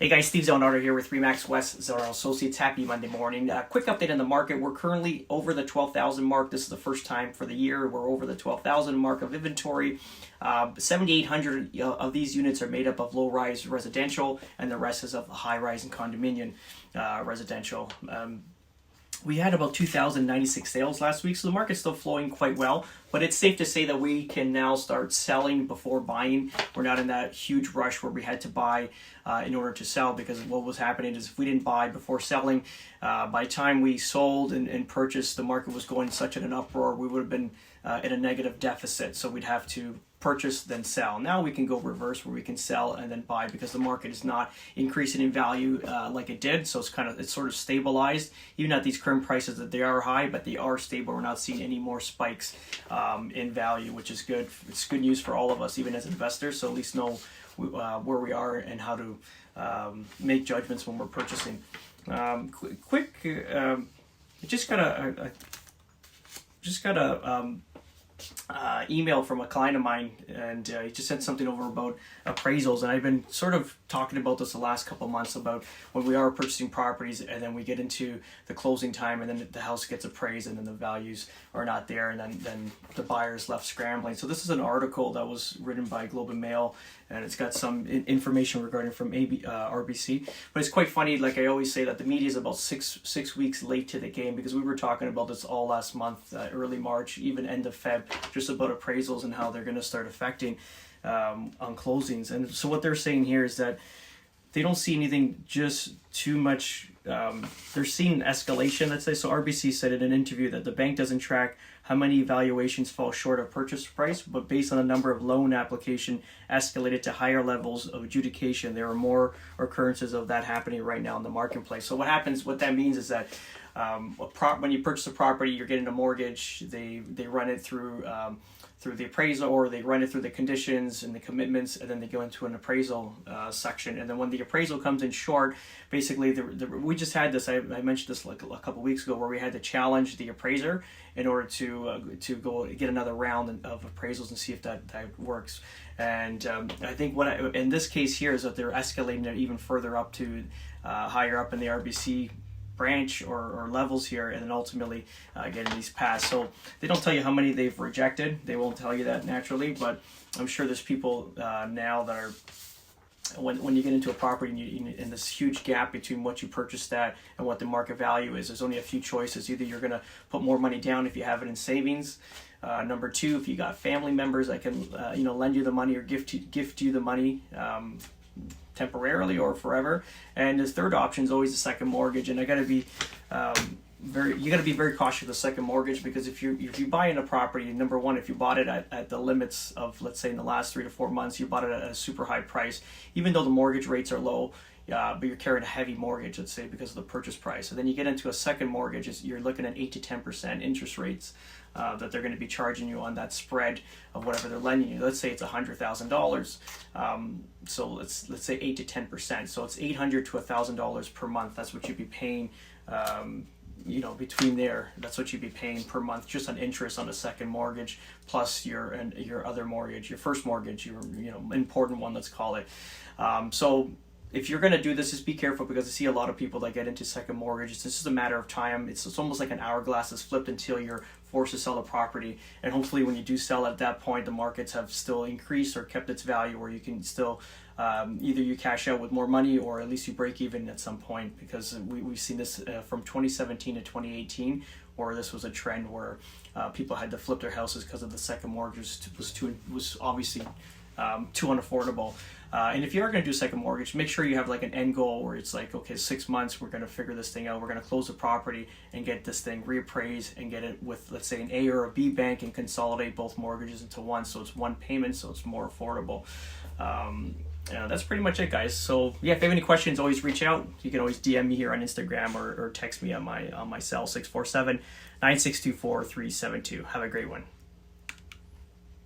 Hey guys, Steve Zonardo here with Remax West Zara Associates. Happy Monday morning. Quick update on the market. We're currently over the 12,000 mark. This is the first time for the year. We're over the 12,000 mark of inventory. 7,800 of these units are made up of low-rise residential, and the rest is of high-rise and condominium residential. We had about 2,096 sales last week, so the market's still flowing quite well, but it's safe to say that we can now start selling before buying. We're not in that huge rush where we had to buy in order to sell, because what was happening is if we didn't buy before selling, by the time we sold and purchased, the market was going such in an uproar, we would have been in a negative deficit, so we'd have to purchase then sell. Now we can go reverse, where we can sell and then buy, because the market is not increasing in value like it did. So it's sort of stabilized, even at these current prices that they are high, but they are stable. We're not seeing any more spikes in value, which is good. It's good news for all of us, even as investors, so at least know where we are and how to make judgments when we're purchasing. Just got a email from a client of mine, and he just sent something over about appraisals, and I've been sort of talking about this the last couple of months about when we are purchasing properties and then we get into the closing time and then the house gets appraised and then the values are not there, and then the buyer's left scrambling. So this is an article that was written by Globe and Mail, and it's got some information regarding from RBC, but it's quite funny. Like I always say, that the media is about six weeks late to the game, because we were talking about this all last month, early March, even end of Feb, just about appraisals and how they're going to start affecting on closings. And so what they're saying here is that they don't see anything just too much. They're seeing escalation, let's say. So RBC said in an interview that the bank doesn't track how many valuations fall short of purchase price, but based on the number of loan application escalated to higher levels of adjudication, there are more occurrences of that happening right now in the marketplace. So what that means is that when you purchase a property, you're getting a mortgage. They run it through the appraisal, or they run it through the conditions and the commitments, and then they go into an appraisal section. And then when the appraisal comes in short, basically we just had this, I mentioned this like a couple weeks ago, where we had to challenge the appraiser in order to go get another round of appraisals and see if that works. And I think in this case here is that they're escalating it even further up to higher up in the RBC branch or levels here, and then ultimately getting these passed. So they don't tell you how many they've rejected. They won't tell you that naturally, but I'm sure there's people now that are, when you get into a property and you in this huge gap between what you purchased at and what the market value is, there's only a few choices. Either you're going to put more money down if you have it in savings. Number two, if you got family members that can lend you the money or gift you the money temporarily or forever. And the third option is always a second mortgage. And you got to be very cautious with the second mortgage, because if you buy in a property, number one, if you bought it at the limits of, let's say, in the last 3 to 4 months, you bought it at a super high price, even though the mortgage rates are low, but you're carrying a heavy mortgage, let's say, because of the purchase price. And then you get into a second mortgage, you're looking at 8 to 10% interest rates that they're going to be charging you on that spread of whatever they're lending you. Let's say it's $100,000. So let's say 8 to 10%. So it's $800 to $1,000 per month. That's what you'd be paying. Between there, that's what you'd be paying per month just on interest on a second mortgage, plus your other mortgage, your first mortgage, your important one, let's call it. So if you're going to do this, just be careful, because I see a lot of people that get into second mortgages. This is a matter of time. It's almost like an hourglass that's flipped until you're forced to sell the property. And hopefully when you do sell at that point, the markets have still increased or kept its value, where you can still either you cash out with more money, or at least you break even at some point, because we've seen this from 2017 to 2018, where this was a trend where people had to flip their houses because of the second mortgage was obviously too unaffordable. And if you are going to do a second mortgage, make sure you have like an end goal where it's like, okay, 6 months, we're going to figure this thing out. We're going to close the property and get this thing reappraised and get it with, let's say, an A or a B bank, and consolidate both mortgages into one, so it's one payment, so it's more affordable. That's pretty much it, guys. So yeah, if you have any questions, always reach out. You can always DM me here on Instagram, or text me on my cell, 647-962-4372. Have a great one.